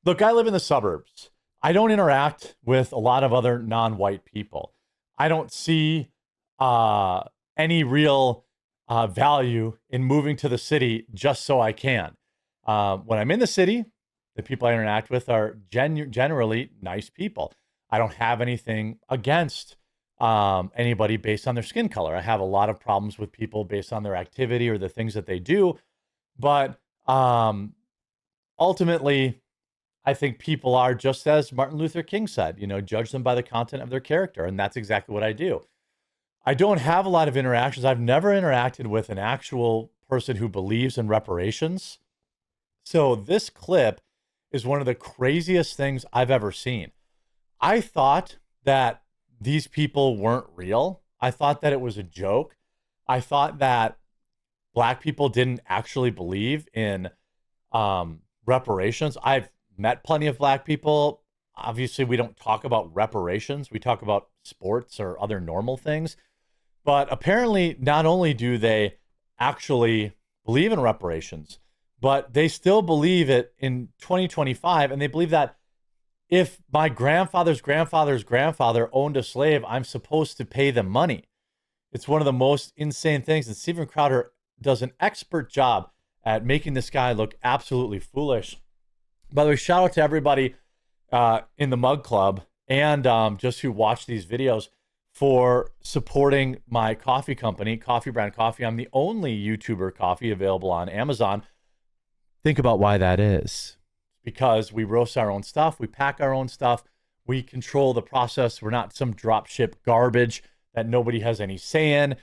Look, I live in the suburbs. I don't interact with a lot of other non-white people. I don't see uh, any real value in moving to the city just so I can. When I'm in the city, the people I interact with are generally nice people. I don't have anything against anybody based on their skin color. I have a lot of problems with people based on their activity or the things that they do. But ultimately, I think people are, just as Martin Luther King said, judge them by the content of their character. And that's exactly what I do. I don't have a lot of interactions. I've never interacted with an actual person who believes in reparations. So this clip is one of the craziest things I've ever seen. I thought that these people weren't real. I thought that it was a joke. I thought that Black people didn't actually believe in reparations. I've met plenty of Black people. Obviously, we don't talk about reparations. We talk about sports or other normal things. But apparently, not only do they actually believe in reparations, but they still believe it in 2025. And they believe that if my grandfather's grandfather's grandfather owned a slave, I'm supposed to pay them money. It's one of the most insane things. And Steven Crowder does an expert job at making this guy look absolutely foolish. By the way, shout out to everybody in the Mug Club and just who watch these videos for supporting my coffee company, Coffee Brand Coffee. I'm the only YouTuber coffee available on Amazon. Think about why that is. Because we roast our own stuff, we pack our own stuff, we control the process. We're not some drop ship garbage that nobody has any say in.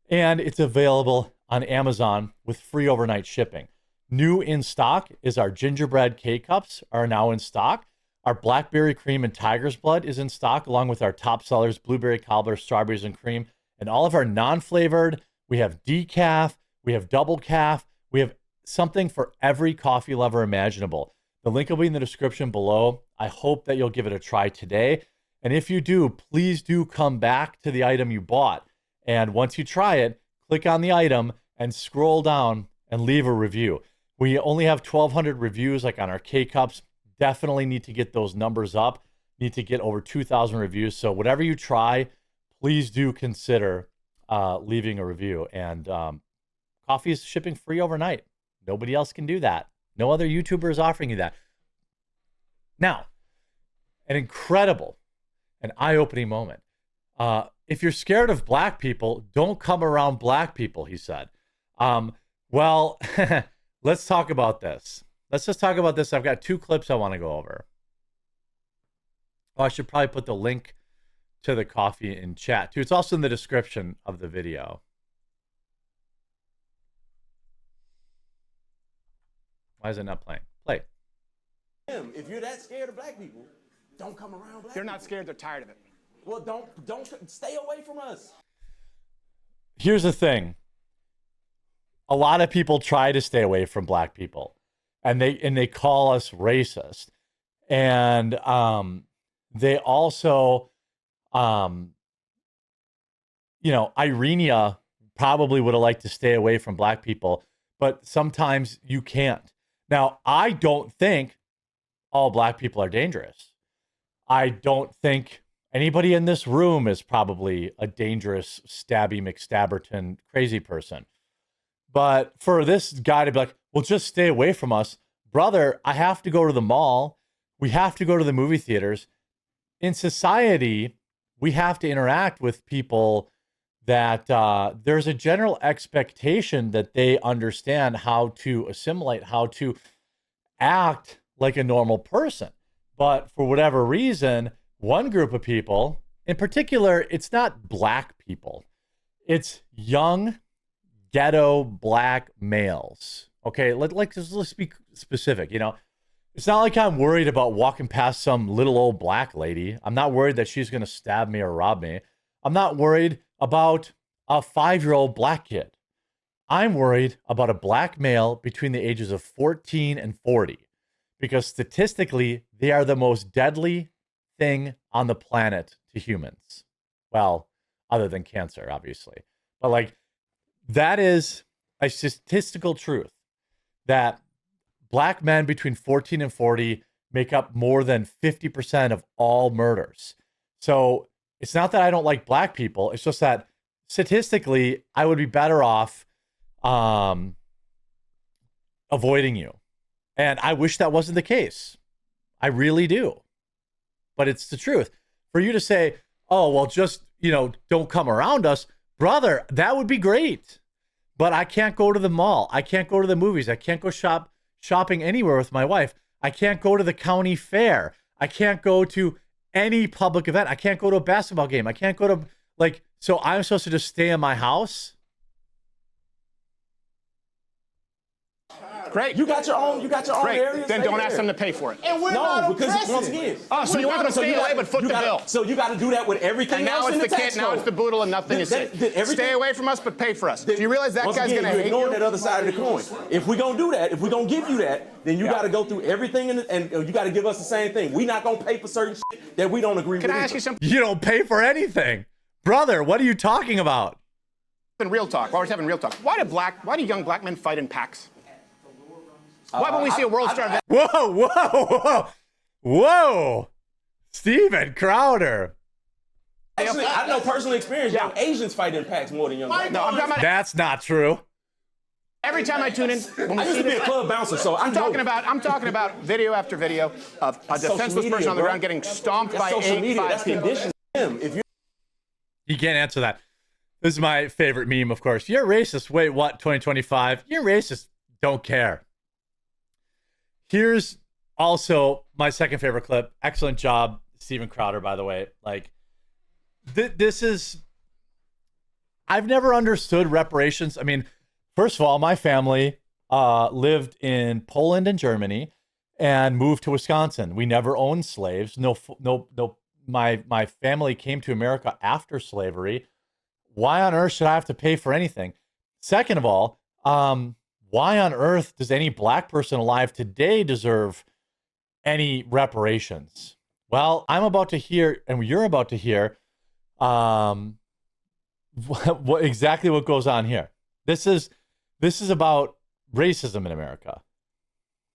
And it's available on Amazon with free overnight shipping. New in stock is our gingerbread K-Cups are now in stock. Our blackberry cream and tiger's blood is in stock, along with our top sellers, blueberry cobbler, strawberries and cream. And all of our non-flavored, we have decaf, we have double calf, we have something for every coffee lover imaginable. The link will be in the description below. I hope that you'll give it a try today. And if you do, please do come back to the item you bought. And once you try it, click on the item and scroll down and leave a review. We only have 1,200 reviews like on our K-Cups. Definitely need to get those numbers up. Need to get over 2,000 reviews. So whatever you try, please do consider leaving a review. And coffee is shipping free overnight. Nobody else can do that. No other YouTuber is offering you that. Now, an incredible and eye-opening moment. If you're scared of Black people, don't come around Black people, he said. Well, let's talk about this. Let's just talk about this. I've got two clips I want to go over. Oh, I should probably put the link to the coffee in chat too. It's also in the description of the video. Why is it not playing? Play. If you're that scared of Black people, don't come around Black people. They're not scared, they're tired of it. Well, don't stay away from us. Here's the thing. A lot of people try to stay away from Black people, and they call us racist. And they also, Irenia probably would have liked to stay away from Black people, but sometimes you can't. Now, I don't think all Black people are dangerous. I don't think anybody in this room is probably a dangerous, stabby McStabberton crazy person. But for this guy to be like, well, just stay away from us. Brother, I have to go to the mall. We have to go to the movie theaters. In society, we have to interact with people that there's a general expectation that they understand how to assimilate, how to act like a normal person. But for whatever reason, one group of people, in particular, it's not Black people. It's young, ghetto Black males. Okay, let's be specific. It's not like I'm worried about walking past some little old Black lady. I'm not worried that she's going to stab me or rob me. I'm not worried about a 5-year-old Black kid. I'm worried about a Black male between the ages of 14 and 40, because statistically, they are the most deadly thing on the planet to humans. Well, other than cancer, obviously. But that is a statistical truth that Black men between 14 and 40 make up more than 50% of all murders. So it's not that I don't like black people. It's just that statistically, I would be better off avoiding you. And I wish that wasn't the case. I really do. But it's the truth. For you to say, oh, well, just, don't come around us, brother, that would be great. But I can't go to the mall. I can't go to the movies. I can't go shopping anywhere with my wife. I can't go to the county fair. I can't go to any public event. I can't go to a basketball game. I can't go to, so I'm supposed to just stay in my house? Great. You got your own area. Then don't ask them to pay for it. And we're not because once again. So you want them to stay away but foot the bill. So you got to do that with everything and else now in it's the the tax kid. Now code. it's the boodle and nothing is safe. Stay away from us but pay for us. Do you realize that guy's going to hate you? Ignoring that other side of the coin. If we're going to do that, if we're going to give you that, then you got to go through everything and you got to give us the same thing. We're not going to pay for certain shit that we don't agree with. Can I ask you something? You don't pay for anything. Brother, what are you talking about? In real talk, while we're having real talk, why do young black men fight in packs? Why when we see a world star vet? Whoa. Steven Crowder. Actually, I know personal experience. Young Asians fight in packs more than young black. No, I'm talking about That's not true. every time I tune in. When I used to be a club bouncer, so I'm talking about video after video of a defenseless person on the ground getting stomped by social media. 5 That's people. conditioned. If you You can't answer that. This is my favorite meme, of course. You're racist. Wait, what? 2025? You're racist. Don't care. Here's also my second favorite clip. Excellent job, Steven Crowder, by the way. This is... I've never understood reparations. I mean, first of all, my family lived in Poland and Germany and moved to Wisconsin. We never owned slaves. No. My family came to America after slavery. Why on earth should I have to pay for anything? Second of all, why on earth does any black person alive today deserve any reparations? Well, I'm about to hear, and you're about to hear, exactly what goes on here. This is about racism in America.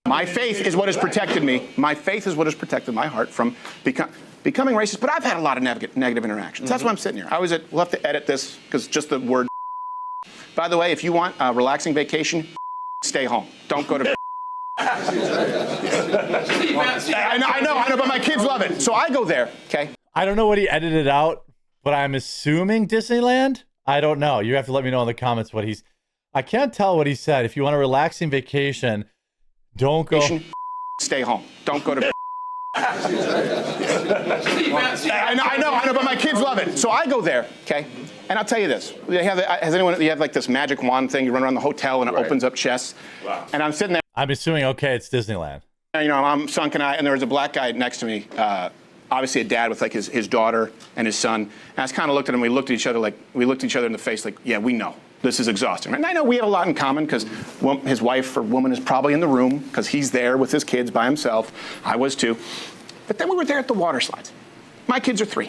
My faith is what has protected me. My faith is what has protected my heart from becoming racist. But I've had a lot of negative interactions. That's why I'm sitting here. We'll have to edit this because just the word. By the way, if you want a relaxing vacation, stay home. Don't go to. I know, but my kids love it. So I go there, okay? I don't know what he edited out, but I'm assuming Disneyland? I don't know. You have to let me know in the comments what he's... I can't tell what he said. If you want a relaxing vacation, don't go... Stay home. Don't go to... I know, but my kids love it. So I go there, okay? And I'll tell you this. You have like this magic wand thing, you run around the hotel and it opens up chests. Wow. And I'm sitting there. I'm assuming, okay, it's Disneyland. I'm sunken eye, and there was a black guy next to me, obviously a dad with like his daughter and his son. And I just kind of looked at him, we looked at each other in the face like, yeah, we know. This is exhausting. And I know we have a lot in common because his wife or woman is probably in the room because he's there with his kids by himself. I was too. But then we were there at the water slides. My kids are 3.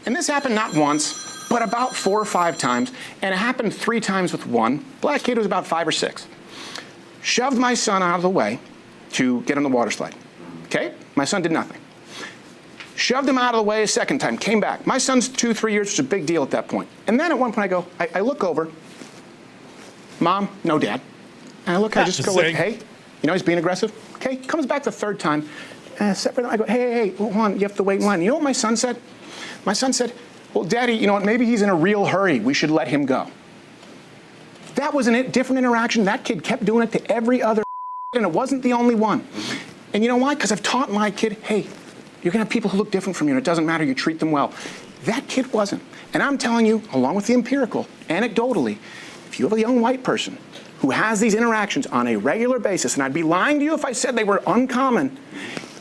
And this happened not once, but about 4 or 5 times. And it happened 3 times with one black kid who was about 5 or 6. Shoved my son out of the way to get on the water slide. Okay? My son did nothing. Shoved him out of the way a second time, came back. My son's 2, 3 years, which is a big deal at that point. And then at one point I look over, Mom, no Dad. And I just go like, hey, he's being aggressive. Okay, comes back the 3rd time. I go, hey, hold on, you have to wait in line. You know what my son said? My son said, well, Daddy, you know what, maybe he's in a real hurry. We should let him go. That was a different interaction. That kid kept doing it to every other and it wasn't the only one. And you know why? Because I've taught my kid, hey, you're going to have people who look different from you, and it doesn't matter, you treat them well. That kid wasn't. And I'm telling you, along with the empirical, anecdotally, if you have a young white person who has these interactions on a regular basis, and I'd be lying to you if I said they were uncommon,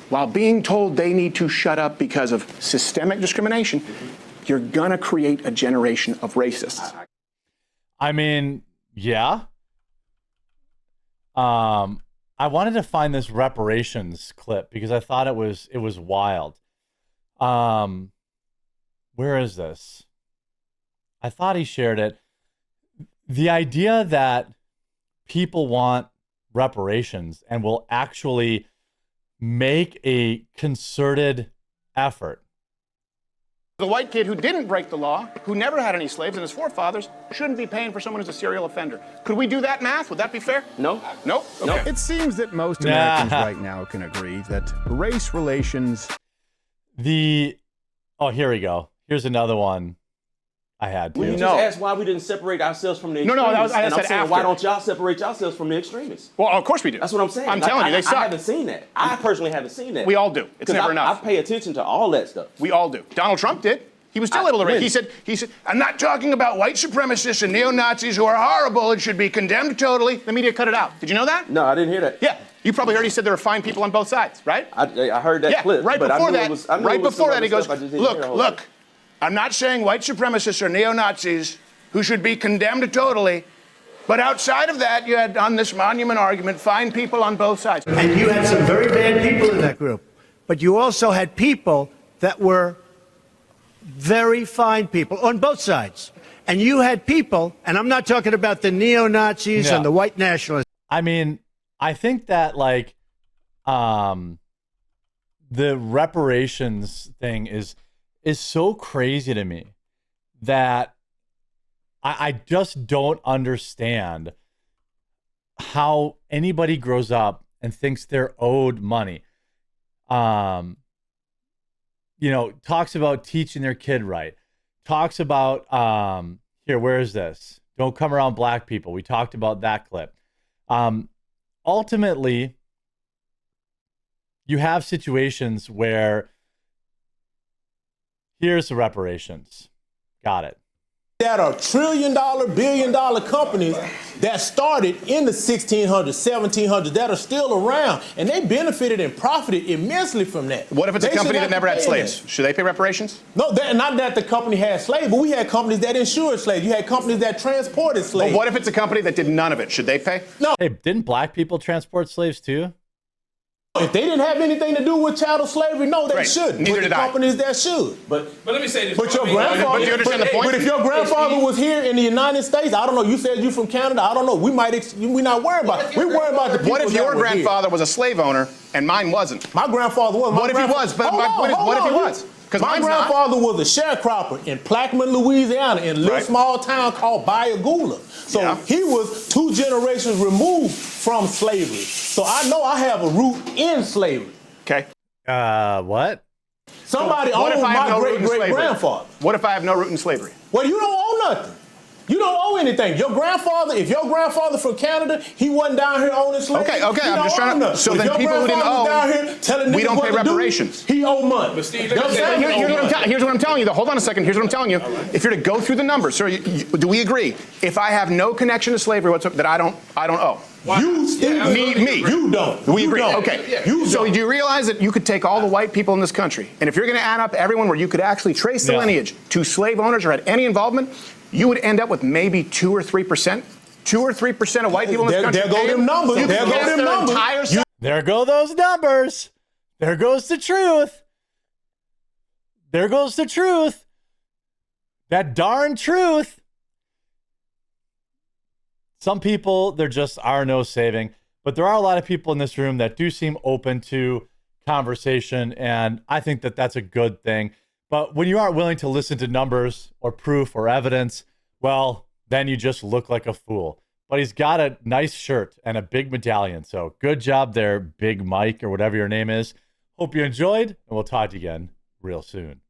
while being told they need to shut up because of systemic discrimination, you're going to create a generation of racists. I mean, yeah. I wanted to find this reparations clip because I thought it was wild. Where is this? I thought he shared it. The idea that people want reparations and will actually make a concerted effort. The white kid who didn't break the law, who never had any slaves and his forefathers, shouldn't be paying for someone who's a serial offender. Could we do that math? Would that be fair? No. Nope. Okay. It seems that most Americans right now can agree that race relations... Oh, here we go. Here's another one I had to. Well, you just asked why we didn't separate ourselves from the No, extremists. I and said I'm saying, after. why don't y'all separate yourselves from the extremists? Well, of course we do. That's what I'm saying. I'm telling you, they suck. I haven't seen that. I personally haven't seen that. We all do. It's never enough. I pay attention to all that stuff. We all do. Donald Trump did. He was still able to raise. He said, I'm not talking about white supremacists and neo-Nazis who are horrible and should be condemned totally. The media cut it out. Did you know that? No, I didn't hear that. Yeah. You probably heard he said there were fine people on both sides, right? I heard that clip. Right before that, he goes, look, look, I'm not saying white supremacists are neo-Nazis who should be condemned totally, but outside of that, you had on this monument argument, fine people on both sides. And you had some very bad people in that group, but you also had people that were very fine people on both sides. And you had people, and I'm not talking about the neo-Nazis and the white nationalists. I mean, I think that like the reparations thing is so crazy to me that I just don't understand how anybody grows up and thinks they're owed money. You know, talks about teaching their kid right. Talks about here, where is this? Don't come around black people. We talked about that clip. Ultimately, you have situations where here's the reparations. Got it. That are trillion-dollar, billion-dollar companies that started in the 1600s, 1700s that are still around, and they benefited and profited immensely from that. What if it's a company that never had slaves? That. Should they pay reparations? No, not that the company had slaves, but we had companies that insured slaves. You had companies that transported slaves. But what if it's a company that did none of it? Should they pay? No. Hey, didn't black people transport slaves too? If they didn't have anything to do with chattel slavery, no, they shouldn't. Neither did I. Companies that should. But let me say this. But your grandfather. But do you understand the point? But if your grandfather was here in the United States, I don't know. You said you from Canada. I don't know. We not worried about it. We worry about the people. What if your grandfather was a slave owner and mine wasn't? My grandfather was. What if he was? But what if he was? Because my grandfather was a sharecropper in Plaquemine, Louisiana, in a little small town called Bayagula. So he was 2 generations removed from slavery. So I know I have a root in slavery. Okay. What? Somebody owned my great-great-grandfather. What if I have no root in slavery? Well, you don't owe nothing. You don't owe anything. Your grandfather, if your grandfather from Canada, he wasn't down here owning slaves. Okay, I'm just trying to. So then people who didn't own, we don't pay reparations. He owed money. But Steve, here's what I'm telling you. Though. Hold on a second. Here's what I'm telling you. If you're to go through the numbers, so do we agree? If I have no connection to slavery whatsoever, that I don't owe. You still me. You don't. We agree. Don't. Okay. So do you realize that you could take all the white people in this country, and if you're going to add up everyone where you could actually trace the lineage to slave owners or had any involvement, you would end up with maybe 2 or 3%. 2 or 3% of white people in this country. There go them numbers. There go them numbers. There go those numbers. There goes the truth. There goes the truth. That darn truth. Some people, there just are no saving. But there are a lot of people in this room that do seem open to conversation, and I think that that's a good thing. But when you aren't willing to listen to numbers or proof or evidence, well, then you just look like a fool. But he's got a nice shirt and a big medallion. So good job there, Big Mike, or whatever your name is. Hope you enjoyed, and we'll talk to you again real soon.